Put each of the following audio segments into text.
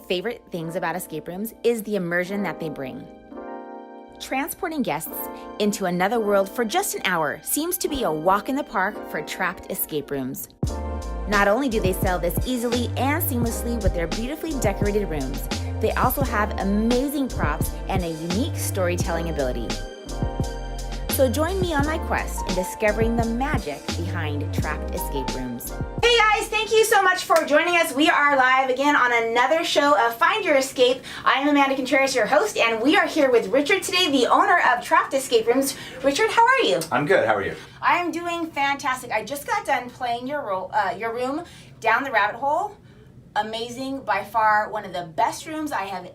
favorite things about escape rooms is the immersion that they bring. Transporting guests into another world for just an hour seems to be a walk in the park for trapped escape rooms. Not only do they sell this easily and seamlessly with their beautifully decorated rooms, they also have amazing props and a unique storytelling ability. So join me on my quest in discovering the magic behind trapped escape rooms. Hey guys, thank you so much for joining us. We are live again on another show of Find Your Escape. I am Amanda Contreras, your host, and we are here with Richard today, the owner of Trapped Escape Rooms. Richard, how are you? I'm good. How are you? I am doing fantastic. I just got done playing your room, Down the Rabbit Hole. Amazing, by far one of the best rooms I have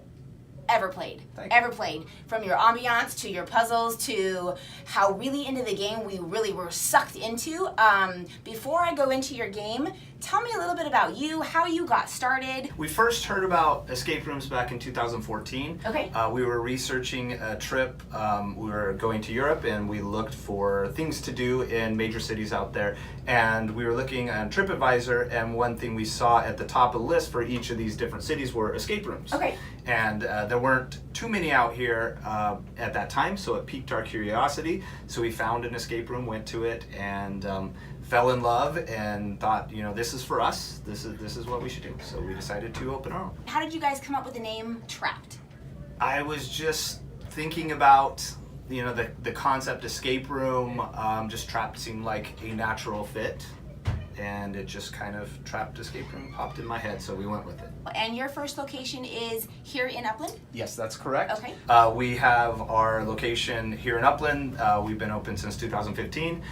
ever played. From your ambiance to your puzzles to how really into the game we really were sucked into. Before I go into your game, tell me a little bit about you, how you got started. We first heard about escape rooms back in 2014. Okay. We were researching a trip. We were going to Europe and we looked for things to do in major cities out there. And we were looking on TripAdvisor, and one thing we saw at the top of the list for each of these different cities were escape rooms. Okay. And there weren't too many out here at that time, so it piqued our curiosity. So we found an escape room, went to it, and fell in love and thought, you know, this is for us. This is what we should do. So we decided to open our own. How did you guys come up with the name Trapped? I was just thinking about, you know, the concept escape room. Just Trapped seemed like a natural fit, and it just kind of Trapped escape room popped in my head, so we went with it. And your first location is here in Upland? Yes, that's correct. Okay. We have our location here in Upland. We've been open since 2015.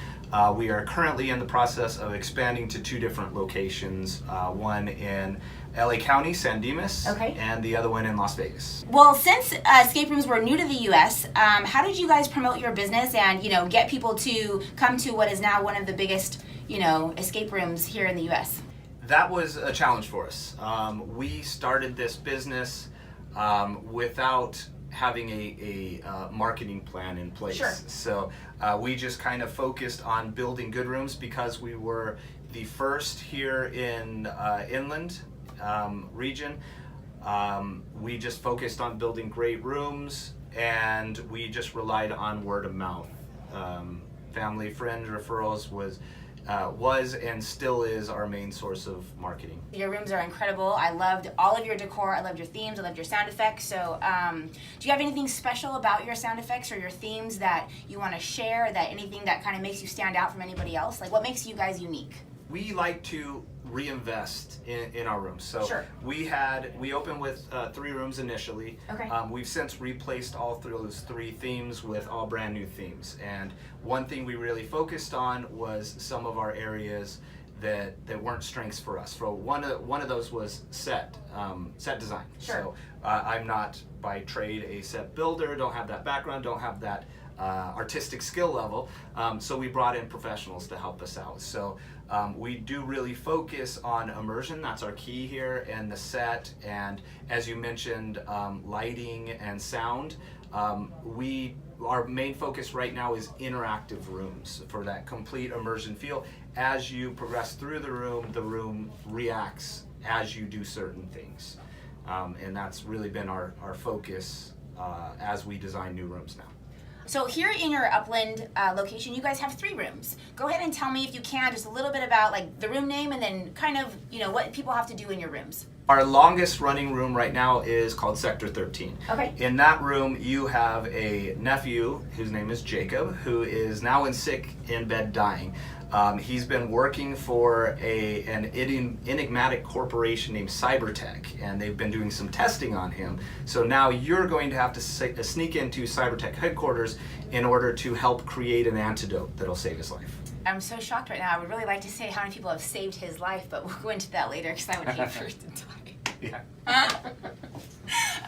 We are currently in the process of expanding to two different locations, one in LA County, San Dimas, okay, and the other one in Las Vegas. Well, since escape rooms were new to the U.S., how did you guys promote your business and, you know, get people to come to what is now one of the biggest, you know, escape rooms here in the U.S.? That was a challenge for us. We started this business without having a marketing plan in place. Sure. So we just kind of focused on building good rooms because we were the first here in inland region. We just focused on building great rooms, and we just relied on word of mouth. Family, friend referrals was and still is our main source of marketing. Your rooms are incredible. I loved all of your decor. I loved your themes. I loved your sound effects. So do you have anything special about your sound effects or your themes that you want to share, that anything that kind of makes you stand out from anybody else? Like, what makes you guys unique? We like to reinvest in our rooms. So sure, we opened with 3 rooms initially. Okay. We've since replaced all those 3 themes with all brand new themes. And one thing we really focused on was some of our areas that weren't strengths for us. For one of those was set design. Sure. So I'm not by trade a set builder, don't have that background, don't have that artistic skill level, so we brought in professionals to help us out. So we do really focus on immersion. That's our key here, and the set, and as you mentioned, lighting and sound. Our main focus right now is interactive rooms for that complete immersion feel. As you progress through the room reacts as you do certain things, and that's really been our focus as we design new rooms now. So here in your Upland location, you guys have 3 rooms. Go ahead and tell me, if you can, just a little bit about like the room name and then kind of, you know, what people have to do in your rooms. Our longest running room right now is called Sector 13. Okay. In that room, you have a nephew, whose name is Jacob, who is now sick in bed dying. He's been working for an enigmatic corporation named Cybertech, and they've been doing some testing on him. So now you're going to have to sneak into Cybertech headquarters in order to help create an antidote that'll save his life. I'm so shocked right now. I would really like to say how many people have saved his life, but we'll go into that later because I would hate for it to die. Yeah.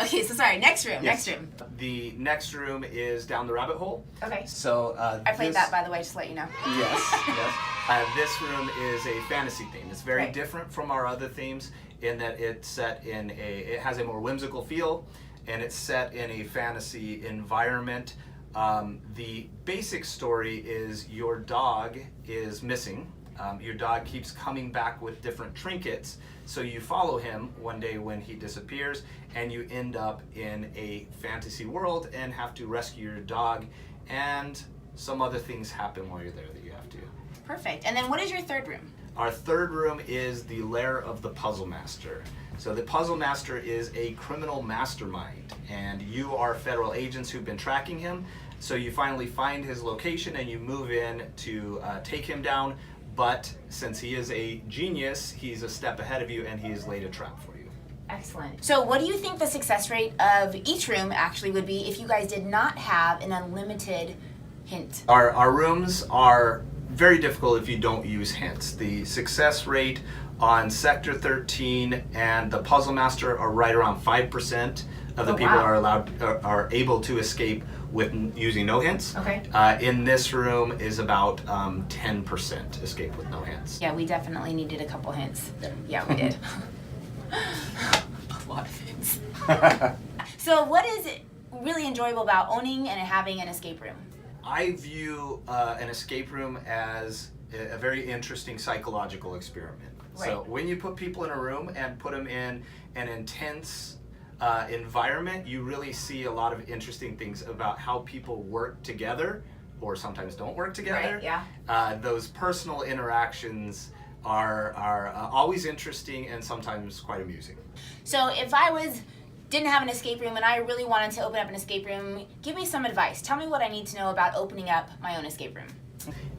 Okay, so sorry, next room, Yes. next room. The next room is Down the Rabbit Hole. Okay. So I played that, by the way, just to let you know. Yes, yes. This room is a fantasy theme. It's very different from our other themes in that it's set in it has a more whimsical feel, and it's set in a fantasy environment. The basic story is your dog is missing, Your dog keeps coming back with different trinkets, so you follow him one day when he disappears, and you end up in a fantasy world and have to rescue your dog, and some other things happen while you're there that you have to. Perfect. And then what is your third room? Our third room is the lair of the Puzzle Master. So the Puzzle Master is a criminal mastermind, and you are federal agents who've been tracking him. So you finally find his location and you move in to take him down. But since he is a genius, he's a step ahead of you and he has laid a trap for you. Excellent. So what do you think the success rate of each room actually would be if you guys did not have an unlimited hint? Our rooms are very difficult if you don't use hints. The success rate on Sector 13 and the Puzzle Master are right around 5% of the people are able to escape with using no hints. Okay. In this room is about 10% escape with no hints. Yeah, we definitely needed a couple hints. Yeah, we did. A lot of hints. So what is really enjoyable about owning and having an escape room? I view an escape room as a very interesting psychological experiment. Right. So when you put people in a room and put them in an intense environment, you really see a lot of interesting things about how people work together or sometimes don't work together. Right, yeah. Those personal interactions are always interesting and sometimes quite amusing. So if I didn't have an escape room and I really wanted to open up an escape room, give me some advice. Tell me what I need to know about opening up my own escape room.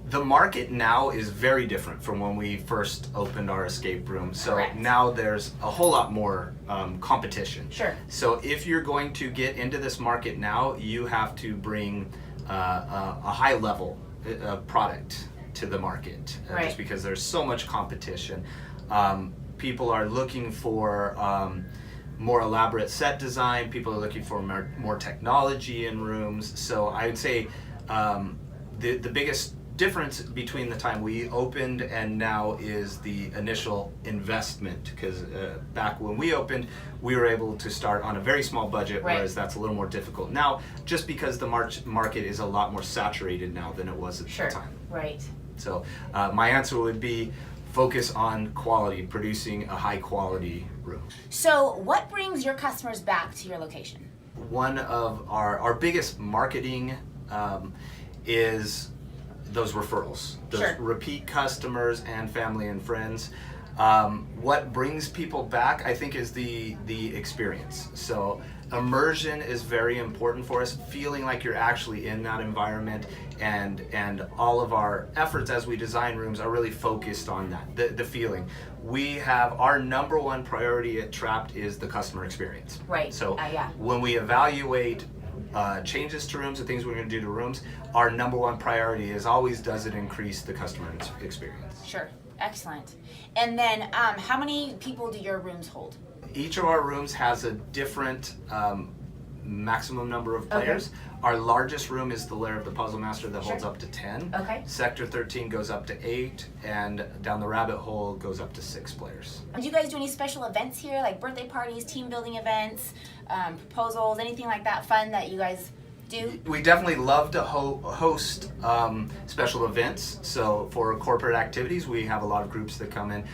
The market now is very different from when we first opened our escape room. So Correct. now there's a whole lot more competition. Sure. So if you're going to get into this market now, you have to bring a high level product to the market, Right. just because there's so much competition. People are looking for more elaborate set design. People are looking for more technology in rooms. So I would say the biggest difference between the time we opened and now is the initial investment, because back when we opened we were able to start on a very small budget, Right. whereas that's a little more difficult now, just because the market is a lot more saturated now than it was at Sure. the time. Right. So my answer would be focus on quality, producing a high quality room. So what brings your customers back to your location? One of our biggest marketing is those referrals, those Sure. repeat customers and family and friends. What brings people back, I think, is the experience. So immersion is very important for us, feeling like you're actually in that environment, and all of our efforts as we design rooms are really focused on that, the feeling. We have our number one priority at Trapped is the customer experience. Right. So Yeah. when we evaluate changes to rooms and things we're going to do to rooms, our number one priority is always, does it increase the customer experience? Sure. Excellent. And then how many people do your rooms hold? Each of our rooms has a different maximum number of players. Okay. Our largest room is the Lair of the Puzzle Master that holds Sure. up to 10. Okay. Sector 13 goes up to 8, and down the rabbit hole goes up to 6 players. Do you guys do any special events here, like birthday parties, team building events, proposals, anything like that fun that you guys do? We definitely love to host special events. So for corporate activities, we have a lot of groups that come in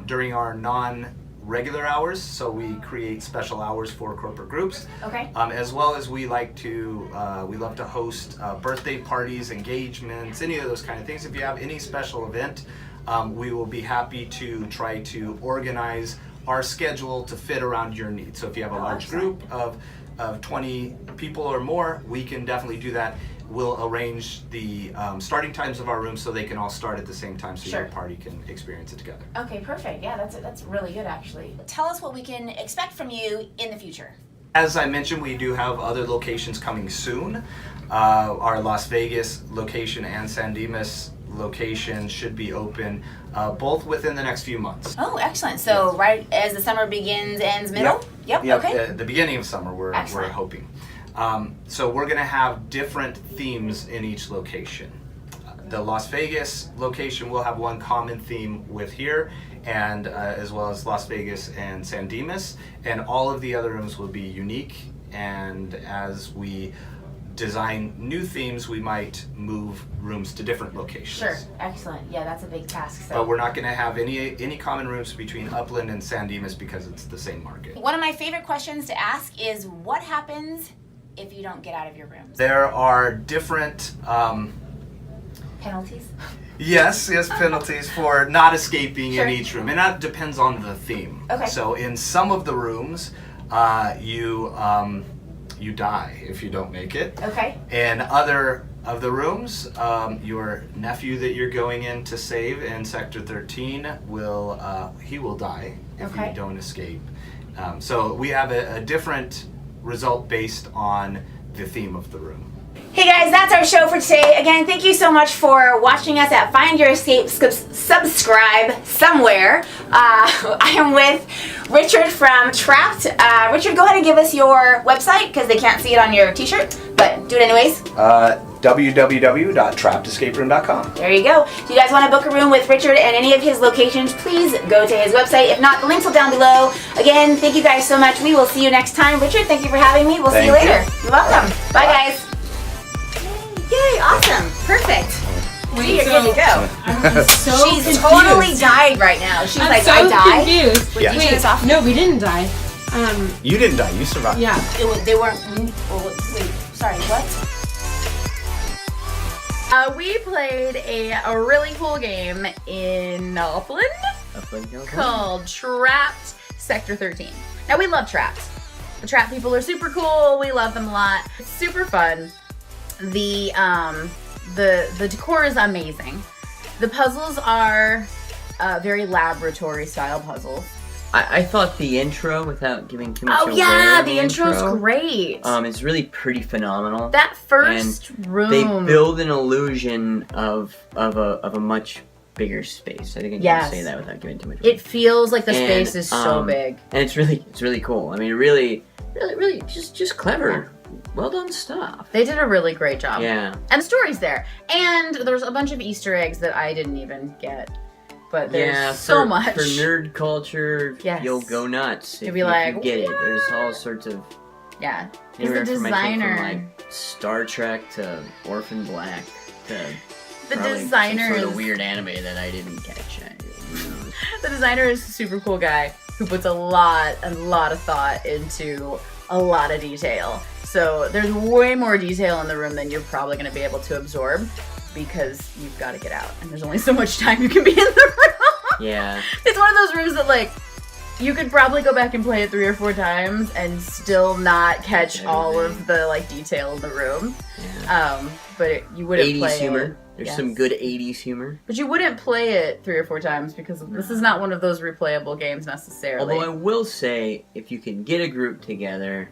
during our non-regular hours. So we create special hours for corporate groups. Okay. As well as we love to host birthday parties, engagements, any of those kind of things. If you have any special event, we will be happy to try to organize our schedule to fit around your needs. So if you have a large group of 20 people or more, we can definitely do that. We'll arrange the starting times of our rooms so they can all start at the same time, so Sure. your party can experience it together. Okay, perfect. Yeah, that's really good actually. Tell us what we can expect from you in the future. As I mentioned, we do have other locations coming soon. Our Las Vegas location and San Dimas location should be open both within the next few months. Oh, excellent. So right as the summer begins, ends middle? Yep. Okay. The beginning of summer, we're hoping. So we're going to have different themes in each location. The Las Vegas location will have one common theme with here, and as well as Las Vegas and San Dimas, and all of the other rooms will be unique. And as we design new themes, we might move rooms to different locations. Sure, excellent. Yeah, that's a big task. So. But we're not going to have any common rooms between Upland and San Dimas because it's the same market. One of my favorite questions to ask is, what happens if you don't get out of your rooms? There are different Penalties? yes, penalties for not escaping Sure. in each room, and that depends on the theme. Okay. So in some of the rooms, you die if you don't make it. Okay. In other of the rooms, your nephew that you're going in to save in Sector 13 will die if Okay. you don't escape. So we have a different result based on the theme of the room. Hey guys, that's our show for today. Again, thank you so much for watching us at Find Your Escape. Subscribe somewhere. I am with Richard from Trapped. Richard, go ahead and give us your website because they can't see it on your t-shirt, but do it anyways. www.trappedescaperoom.com. There you go. If you guys want to book a room with Richard and any of his locations, please go to his website. If not, the links will down below. Again, thank you guys so much. We will see you next time. Richard, thank you for having me. We'll see you Thank you. later. You're welcome. Bye guys. Yay, awesome. Perfect. See, you're good to go. I'm so She's confused. totally died right now. She's I'm like, so I died. confused. Wait, can you turn this off? No, we didn't die. You didn't die, you survived. Yeah. They weren't. Oh, wait, sorry, what? We played a really cool game in Upland called Trapped Sector 13. Now we love traps. The trap people are super cool. We love them a lot. It's super fun. The decor is amazing. The puzzles are very laboratory style puzzles. I thought the intro, without giving too much Oh away yeah, on the intro's intro, great. is really pretty phenomenal. That first room. They build an illusion of a much bigger space. I think I can Yes. say that without giving too much away. It feels like the And, space is so big. And it's really cool. I mean, really just clever. Well done stuff. They did a really great job. Yeah. And the story's there. And there's a bunch of Easter eggs that I didn't even get. But there's so much. For nerd culture, Yes. you'll go nuts You'll if be you like, get it. There's all sorts of Yeah. He's the anywhere from, I think, designer. from like Star Trek to Orphan Black to The probably designer some sort is of weird anime that I didn't catch. the designer is a super cool guy who puts a lot of thought into a lot of detail. So there's way more detail in the room than you're probably going to be able to absorb because you've got to get out and there's only so much time you can be in the room. Yeah. It's one of those rooms that like you could probably go back and play it 3 or 4 times and still not catch all of the like detail in the room. Yeah. But you wouldn't 80s play humor. it. There's Yes. some good 80s humor. But you wouldn't play it 3 or 4 times because this is not one of those replayable games necessarily. Although I will say, if you can get a group together,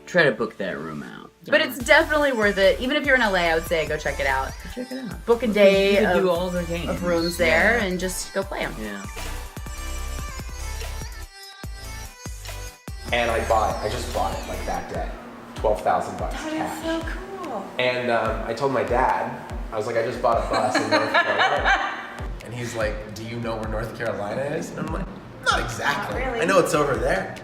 try to book that room out. But it's definitely worth it. Even if you're in LA, I would say go check it out. Check it out. Book a day You can do of, all the games. of rooms there and just go play them. Yeah. And I just bought it like that day, $12,000 cash. So cool. And I told my dad, I was like, I just bought a bus in North Carolina. And he's like, do you know where North Carolina is? And I'm like, not exactly. Not really. I know it's over there.